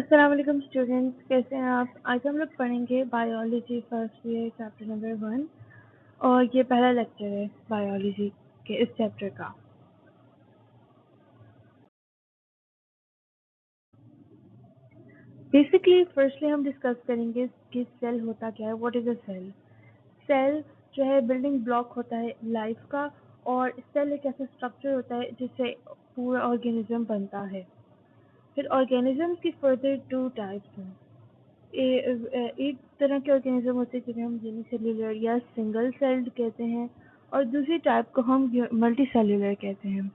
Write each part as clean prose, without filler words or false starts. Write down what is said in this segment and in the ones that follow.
अस्सलाम वालेकुम स्टूडेंट्स, कैसे हैं आप। आज हम लोग पढ़ेंगे biology first year chapter number 1 और ये पहला लेक्चर है बायोलॉजी के इस चैप्टर का। बेसिकली फर्स्टली हम डिस्कस करेंगे कि सेल होता क्या है, what is a cell. Cell जो है बिल्डिंग ब्लॉक होता है लाइफ का, और सेल एक ऐसा स्ट्रक्चर होता है जिससे पूरा ऑर्गेनिज्म बनता है। फिर ऑर्गेनिज्म की फर्दर 2 टाइप्स हैं। एक तरह के ऑर्गेनिज्म होते हैं जिन्हें हम यूनिसेल्युलर या सिंगल सेल्ड कहते हैं, और दूसरी टाइप को हम मल्टी सेल्युलर कहते हैं।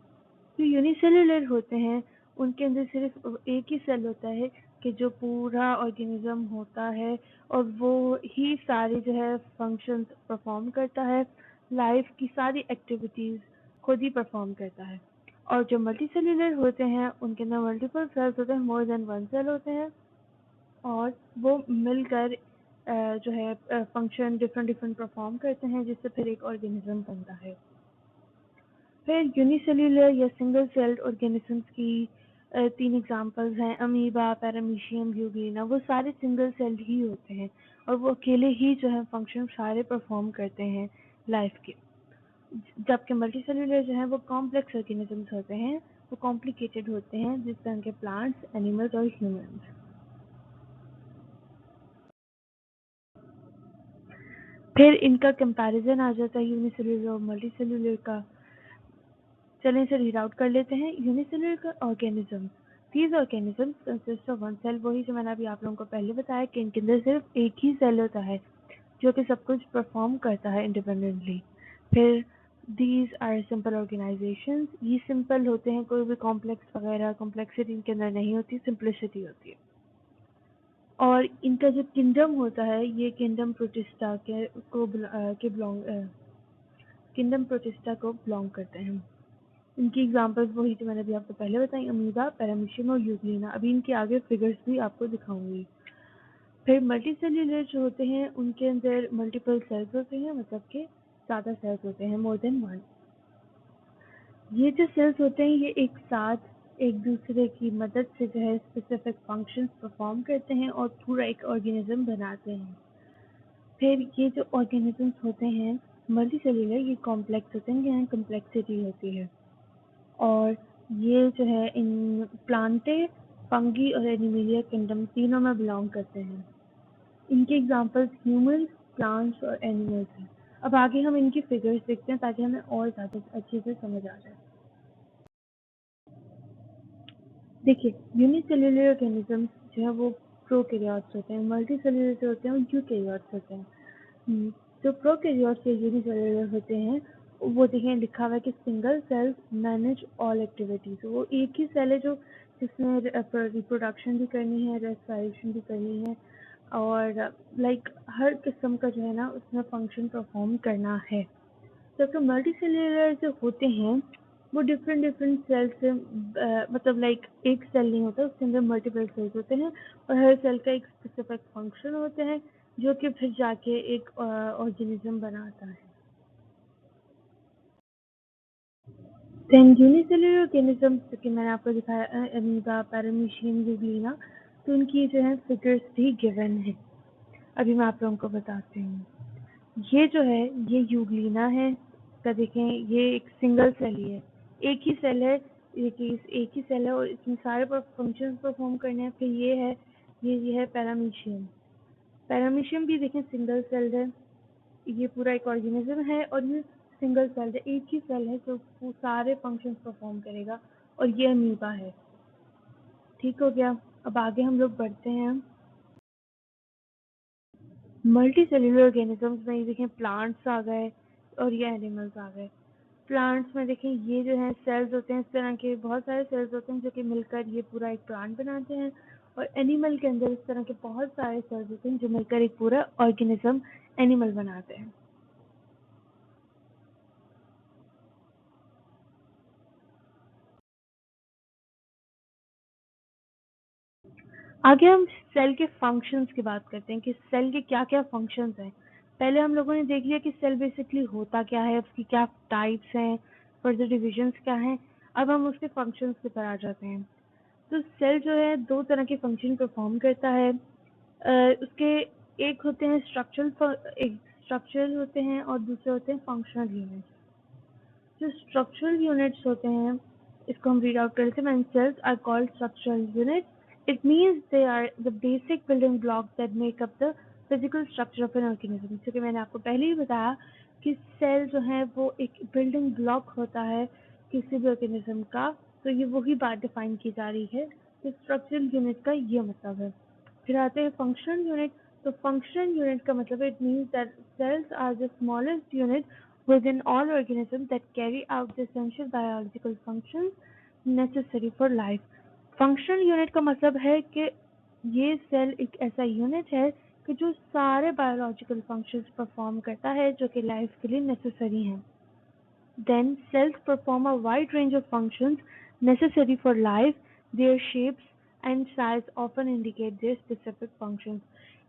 जो यूनिसेल्युलर होते हैं उनके अंदर सिर्फ एक ही सेल होता है कि जो पूरा ऑर्गेनिज्म होता है, और वो ही सारे जो है फंक्शंस परफॉर्म करता है, लाइफ की सारी एक्टिविटीज़ खुद ही परफॉर्म करता है। और जो मल्टी सेल्युलर होते हैं उनके अंदर मल्टीपल सेल्स होते हैं, मोर देन 1 सेल होते हैं, और वो मिलकर जो है फंक्शन डिफरेंट परफॉर्म करते हैं, जिससे फिर एक ऑर्गेनिज्म बनता है। फिर यूनिसेल्युलर या सिंगल सेल्ड ऑर्गेनिजम्स की 3 एग्जांपल्स हैं, अमीबा, पैरामीशियम, यूग्लिना। वो सारे सिंगल सेल्ड ही होते हैं और वो अकेले ही जो है फंक्शन सारे परफॉर्म करते हैं लाइफ के। जबकि मल्टीसेल्युलर जो है वो कॉम्प्लेक्स ऑर्गेनिजम्स होते हैं, वो कॉम्प्लिकेटेड होते हैं, जिस तरह के प्लांट्स, एनिमल्स और ह्यूमंस। फिर इनका कंपैरिजन आ जाता है यूनिसेल्युलर और मल्टीसेल्युलर का। चलें इसे रीड आउट कर लेते हैं। Unicellular organism, these organisms consist of one cell. वही जो मैंने अभी आप लोगों को पहले बताया कि इनके अंदर सिर्फ एक ही सेल होता है जो कि सब कुछ परफॉर्म करता है इंडिपेंडेंटली। फिर दीज आर सिंपल ऑर्गेनाइजेशंस, ये सिंपल होते हैं, कोई भी कॉम्प्लेक्स वगैरह कॉम्प्लेक्सिटी इनके अंदर नहीं होती, सिंप्लिसिटी होती है। और इनका जो किंगडम होता है ये किंगडम प्रोटिस्टा किंगडम प्रोटिस्टा को बिलोंग करते हैं। इनकी एग्जांपल्स वही जो मैंने अभी आपको पहले बताई, अमीबा, पैरामीशियम और यूग्लिना। अभी इनके आगे फिगर्स भी आपको दिखाऊंगी। फिर मल्टी सेल्यूलर जो होते हैं उनके अंदर मल्टीपल सेल्स होते हैं, मतलब कि ज़्यादा सेल्स होते हैं, मोर देन 1। ये जो सेल्स होते हैं ये एक साथ एक दूसरे की मदद से जो है स्पेसिफिक फंक्शंस परफॉर्म करते हैं और पूरा एक ऑर्गेनिज्म बनाते हैं। फिर ये जो ऑर्गेनिजम्स होते हैं मल्टी सेल्यूलर, ये कॉम्प्लेक्स होते हैं, यहाँ कम्प्लेक्सिटी होती है। और ये जो है इन प्लांटे, फंगी और एनिमलिया किंगडम तीनों में बिलोंग करते हैं। इनके एग्जांपल्स ह्यूमंस, प्लांट्स और एनिमल्स हैं। अब आगे हम इनकी फिगर्स देखते हैं ताकि हमें और ज़्यादा अच्छे से समझ आ जाए। देखिए, यूनिसेल्युलर ऑर्गेनिजम्स जो है वो प्रोकैरियोट्स होते हैं, मल्टी सेल्युलर जो होते हैं वो यूकैरियोट्स होते हैं। जो प्रोकैरियोट्स या यूनिसेल्युलर होते हैं वो देखिए लिखा हुआ है कि single cells manage all activities. वो एक ही सेल है जो जिसमें रिप्रोडक्शन भी करनी है, रेस्पिरेशन भी करनी है, और लाइक हर किस्म का जो है ना उसमें फंक्शन परफॉर्म करना है। जबकि मल्टी सेल्युलर जो होते हैं वो डिफरेंट सेल से मतलब लाइक एक सेल नहीं होता, उसके अंदर मल्टीपल सेल्स होते हैं और हर सेल का एक स्पेसिफिक फंक्शन होते हैं जो कि फिर जाके एक ऑर्गेनिज्म बनाता है। देन यूनिसेल्युलर ऑर्गेनिज्म जो कि मैंने आपको दिखाया, अमीबा, पैरामीशियम, यूग्लिना, तो उनकी जो है फिगर्स भी गिवन है। अभी मैं आप लोगों को बताती हूँ। ये जो है ये यूग्लिना है, तो देखें ये एक सिंगल सेल ही है, एक ही सेल है, एक ही सेल है और इसमें सारे फंक्शंस परफॉर्म करने हैं। फिर ये है पैरामीशियम। पैरामीशियम भी देखें सिंगल सेल है, ये पूरा एक ऑर्गेनिज्म है और ये सिंगल सेल है, एक ही सेल है जो वो सारे फंक्शंस परफॉर्म करेगा। और ये अमीबा है। ठीक हो गया। अब आगे हम लोग बढ़ते हैं। मल्टी सेल्युलर ऑर्गेनिजम्स में ये देखें प्लांट्स आ गए और ये एनिमल्स आ गए। प्लांट्स में देखें ये जो है सेल्स होते हैं, इस तरह के बहुत सारे सेल्स होते हैं जो कि मिलकर ये पूरा एक प्लांट बनाते हैं। और एनिमल के अंदर इस तरह के बहुत सारे सेल्स होते हैं जो मिलकर एक पूरा ऑर्गेनिज्म एनिमल बनाते हैं। आगे हम सेल के फंक्शंस की बात करते हैं कि सेल के क्या क्या फंक्शंस हैं। पहले हम लोगों ने देख लिया कि सेल बेसिकली होता क्या है, उसकी क्या टाइप्स हैं, फर्दर डिविजन्स क्या हैं। अब हम उसके फंक्शंस की तरफ आ जाते हैं। तो सेल जो है 2 तरह के फंक्शन परफॉर्म करता है। उसके एक होते हैं स्ट्रक्चरल होते हैं और दूसरे होते हैं फंक्शनल यूनिट्स। जो स्ट्रक्चरल यूनिट्स होते हैं इसको हम रीड आउट कर लेते हैं। Cells are called structural units. It means they are the basic building blocks that make up the physical structure of an organism. जैसे कि मैंने आपको पहले ही बताया कि सेल जो है वो एक बिल्डिंग ब्लॉक होता है किसी भी ऑर्गेनिज्म का। तो ये वही बात डिफाइन की जा रही है कि स्ट्रक्चरल यूनिट का ये मतलब है। फिर आते हैं फंक्शनल यूनिट। तो फंक्शनल यूनिट का मतलब it means that cells are the smallest unit within all organisms that carry out the essential biological functions necessary for life. Functional unit का मतलब है कि ये सेल एक ऐसा यूनिट है कि जो सारे बायोलॉजिकल फंक्शंस परफॉर्म करता है जो कि लाइफ के लिए नेसेसरी हैं। Then cells perform a wide range of functions necessary for life. Their shapes and size often indicate their specific functions.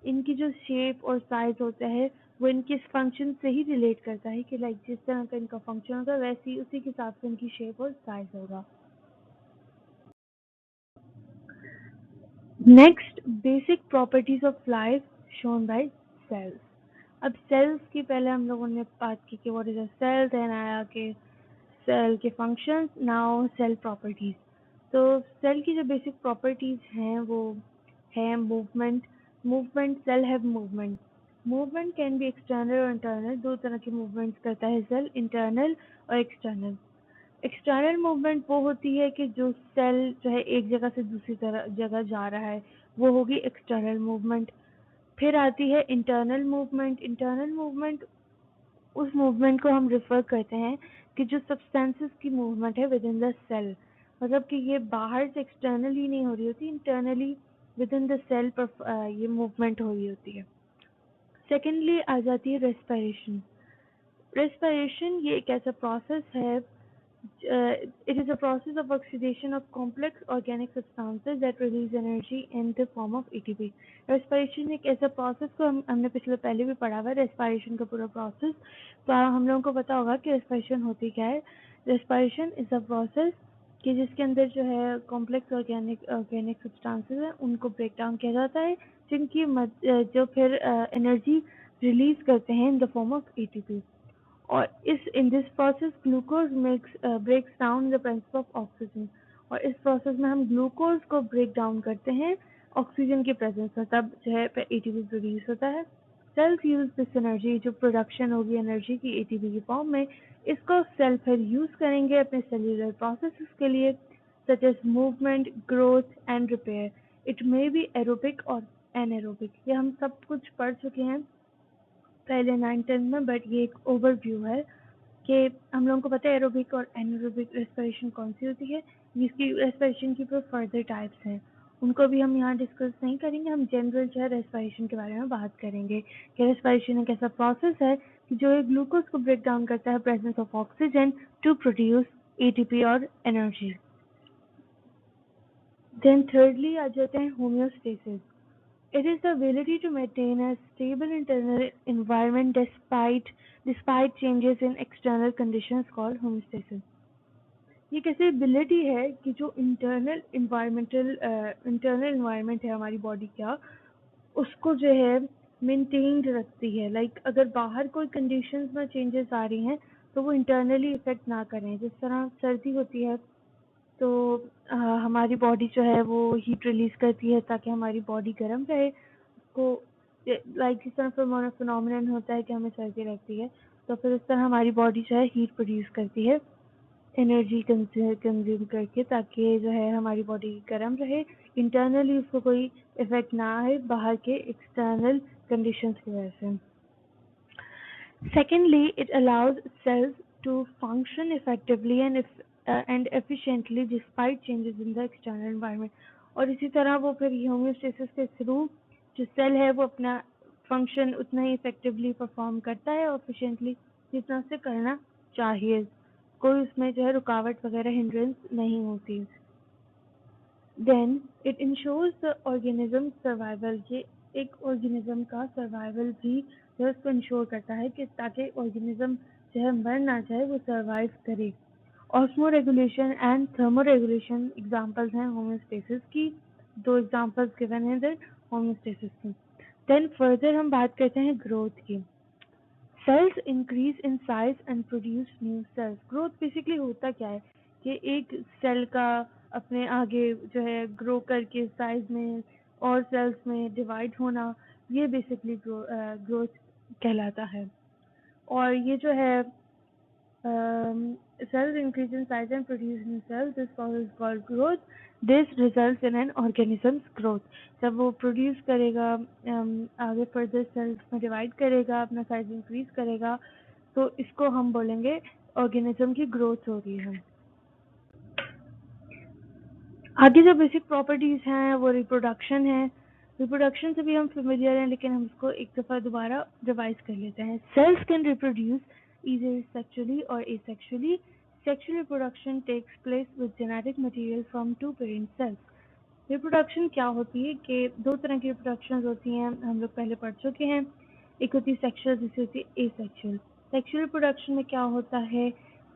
इनकी जो शेप और साइज होता है वो इनके फंक्शन से ही रिलेट करता है कि लाइक जिस तरह का इनका फंक्शन होगा वैसे ही उसी के हिसाब से इनकी शेप और साइज होगा। Next, basic properties of life shown by cells. अब सेल्स की पहले हम लोगों ने बात की कि what is a cell, then आया कि सेल के फंक्शंस, नाउ सेल प्रॉपर्टीज। तो सेल की जो बेसिक प्रॉपर्टीज हैं वो है movement. Cell have movement. Movement can be external और इंटरनल। दो तरह के मूवमेंट्स करता है सेल, इंटरनल और एक्सटर्नल। एक्सटर्नल मूवमेंट वो होती है कि जो सेल जो है एक जगह से दूसरी जगह जा रहा है, वो होगी एक्सटर्नल मूवमेंट। फिर आती है इंटरनल मूवमेंट। इंटरनल मूवमेंट उस मूवमेंट को हम रिफर करते हैं कि जो सब्सटेंसेस की मूवमेंट है विद इन द सेल, मतलब कि ये बाहर से एक्सटर्नली नहीं हो रही होती, internally within the cell पर ये मूवमेंट हो रही होती है। सेकेंडली आ जाती है रेस्पिरेशन। रेस्पिरेशन ये एक ऐसा प्रोसेस है, it is a process of oxidation of complex organic substances that release energy in the form of ATP. Respiration एक ऐसा प्रोसेस को हमने पहले भी पढ़ा हुआ है, रेस्पिरेशन का पूरा प्रोसेस। तो हम लोगों को पता होगा कि रेस्पिरेशन होती क्या है। रेस्पिरेशन इज अ प्रोसेस कि जिसके अंदर जो है कॉम्प्लेक्स ऑर्गेनिक सब्सटेंसेस हैं उनको ब्रेक डाउन किया जाता है, जिनकी जो फिर एनर्जी रिलीज करते हैं in the form of ATP। और in this process glucose breaks down the presence of oxygen. और इस प्रोसेस में हम ग्लूकोज को ब्रेक डाउन करते हैं ऑक्सीजन की प्रेजेंस में, तब जो है ATP प्रोड्यूस होता है। सेल्स यूज दिस एनर्जी, जो प्रोडक्शन होगी एनर्जी की ATP की फॉर्म में, इसको सेल फिर यूज करेंगे अपने सेल्यूलर प्रोसेसेस के लिए, such as movement, growth and repair. It may be aerobic और एनएरोबिक। ये हम सब कुछ पढ़ चुके हैं पहले 9-10 में, बट ये एक ओवरव्यू है कि हम लोगों को पता है एरोबिक और एनारोबिक रेस्पिरेशन कौन सी होती है। इसकी रेस्पिरेशन की फर्दर टाइप्स हैं, उनको भी हम यहाँ डिस्कस नहीं करेंगे। हम जनरल जो है रेस्पिरेशन के बारे में बात करेंगे कि रेस्पिरेशन एक ऐसा प्रोसेस है कि जो ग्लूकोज को ब्रेक डाउन करता है presence of oxygen to produce ATP और एनर्जी। देन थर्डली आ जाते हैं homeostasis. It is the ability to maintain a stable internal environment despite changes in external conditions called homeostasis. ये कैसे एबिलिटी है कि जो इंटरनल इन्वायरमेंट है हमारी बॉडी का, उसको जो है मेंटेन्ड रखती है। लाइक अगर बाहर कोई कंडीशंस में चेंजेस आ रही हैं तो वो इंटरनली इफेक्ट ना करें। जिस तरह सर्दी होती है तो हमारी बॉडी जो है वो हीट रिलीज करती है ताकि हमारी बॉडी गर्म रहे। को लाइक जिस तरह फिनोमिनन होता है कि हमें सर्दी लगती है, तो फिर उस तरह हमारी बॉडी जो है हीट प्रोड्यूस करती है एनर्जी कंज्यूम करके, ताकि जो है हमारी बॉडी गर्म रहे, इंटरनली उसको कोई इफेक्ट ना आए बाहर के एक्सटर्नल कंडीशंस की वजह से। Secondly, it allows cells to function effectively and efficiently despite changes in the external environment. और इसी तरह वो फिर होम्योस्टेसिस के थ्रू जो सेल है वो अपना फंक्शन उतना ही इफेक्टिवली परफॉर्म करता है और एफिशिएंटली जितना से करना चाहिए, कोई उसमें जो है रुकावट वगैरह हिंड्रेंस नहीं होती। Then it ensures the organism survival. ये एक ऑर्गेनिज्म का सर्वाइवल भी जो है उसको इंश्योर करता है कि ताकि ऑर्गेनिज्म जो है मर ना जाए, वो सर्वाइव करे। ऑस्मोरेगुलेशन एंड थर्मोरेगुलेशन एग्जांपल्स हैं होम्योस्टेसिस की, 2 एग्जांपल्स गिवन हैं इधर होम्योस्टेसिस की। देन फर्दर हम बात करते हैं ग्रोथ की। Cells increase in size and produce new cells. Growth basically होता क्या है कि एक सेल का अपने आगे जो है ग्रो करके साइज में और सेल्स में डिवाइड होना, ये बेसिकली ग्रोथ कहलाता है। और ये जो है cells increase in size and produce new cells. This process is called growth. This results in an organism's growth. जब वो प्रोड्यूस करेगा, आगे फर्दर सेल्स में डिवाइड करेगा, अपना साइज इंक्रीज करेगा, तो इसको हम बोलेंगे ऑर्गेनिज्म की ग्रोथ हो रही है। आगे जो बेसिक प्रॉपर्टीज हैं वो रिप्रोडक्शन है। रिप्रोडक्शन से भी हम फेमिलियर हैं, लेकिन हम इसको एक दफ़ा दोबारा रिवाइज कर लेते हैं। Cells can reproduce either sexually or asexually. Sexual reproduction takes place with genetic material from two parent cells. Reproduction क्या होती है कि दो तरह की रिप्रोडक्शन होती हैं, हम लोग पहले पढ़ चुके हैं। एक होती है सेक्सुअल, दूसरी होती है एसेक्सुअल। सेक्सुअल रिप्रोडक्शन में क्या होता है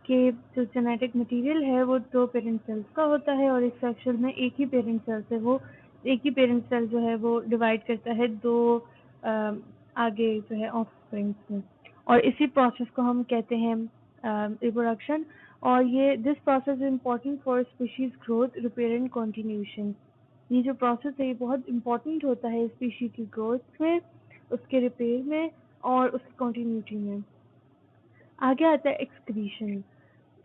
कि जो जेनेटिक मटेरियल है वो दो पेरेंट सेल्स का होता है, और एसेक्सुअल में एक ही पेरेंट सेल से वो एक ही पेरेंट सेल जो है वो डिवाइड करता है दो आगे जो है ऑफस्प्रिंग्स में, और इसी प्रोसेस को हम कहते हैं रिप्रोडक्शन। और ये this process is important for species growth, repair and continuation. ये जो प्रोसेस है ये बहुत इम्पोर्टेंट होता है स्पीशी की ग्रोथ में, उसके रिपेयर में और उसकी कंटिन्यूटी में। आगे आता है excretion.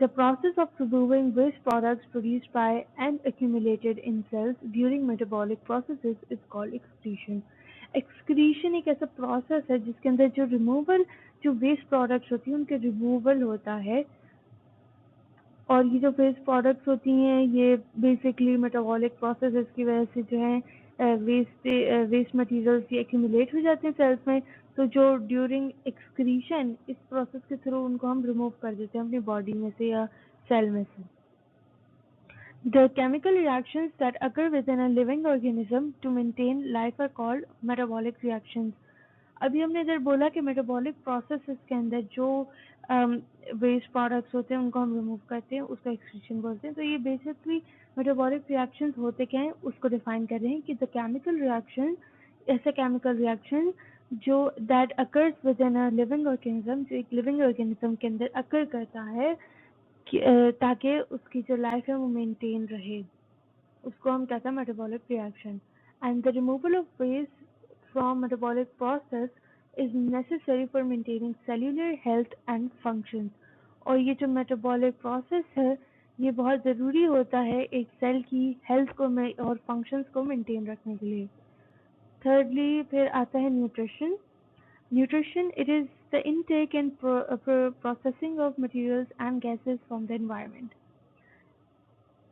The process of removing waste products produced by and accumulated in cells during metabolic processes is called excretion. Excretion एक ऐसा प्रोसेस है जिसके अंदर जो रिमूवल, जो वेस्ट प्रोडक्ट्स होती हैं उनके रिमूवल होता है, और ये जो वेस्ट प्रोडक्ट्स होती हैं ये बेसिकली मेटाबॉलिक प्रोसेसेस की वजह से जो है वेस्ट मटेरियल्स ये एक्यूमुलेट हो जाते हैं सेल्स में, तो जो ड्यूरिंग एक्सक्रीशन इस प्रोसेस के थ्रू उनको हम रिमूव कर देते हैं अपनी बॉडी में से या सेल में से। The chemical reactions that occur within a living organism to maintain life are called metabolic reactions. अभी हमने इधर बोला कि मेटाबॉलिक प्रोसेसेस के अंदर जो वेस्ट प्रोडक्ट्स होते हैं उनको हम रिमूव करते हैं, उसका एक्सक्रीशन बोलते हैं। तो ये बेसिकली मेटाबॉलिक रिएक्शंस होते क्या हैं उसको डिफाइन कर रहे हैं कि द केमिकल रिएक्शन, ऐसा केमिकल रिएक्शन जो that occurs with in a living organism, जो एक लिविंग ऑर्गेनिज्म के अंदर अकर करता है ताकि उसकी जो लाइफ है वो मेंटेन रहे, उसको हम कहते हैं metabolic reaction. And the removal of waste from metabolic process is necessary for maintaining cellular health and functions. और ये जो metabolic process है ये बहुत ज़रूरी होता है एक सेल की हेल्थ को और फंक्शंस को मेंटेन रखने के लिए। थर्डली फिर आता है nutrition. Nutrition it is the intake and processing of materials and gases from the environment.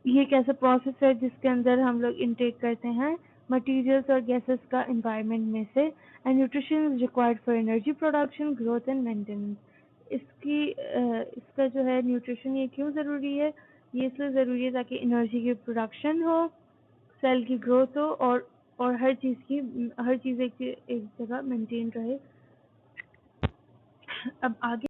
ये एक ऐसा प्रोसेस है जिसके अंदर हम लोग इनटेक करते हैं मटेरियल्स और गैसेस का एनवायरनमेंट में से। And nutrition is required for energy production, growth and maintenance. इसका जो है न्यूट्रिशन ये क्यों ज़रूरी है, ये इसलिए ज़रूरी है ताकि एनर्जी की प्रोडक्शन हो, सेल की ग्रोथ हो, और हर चीज़ एक जगह मेंटेन रहे। अब आगे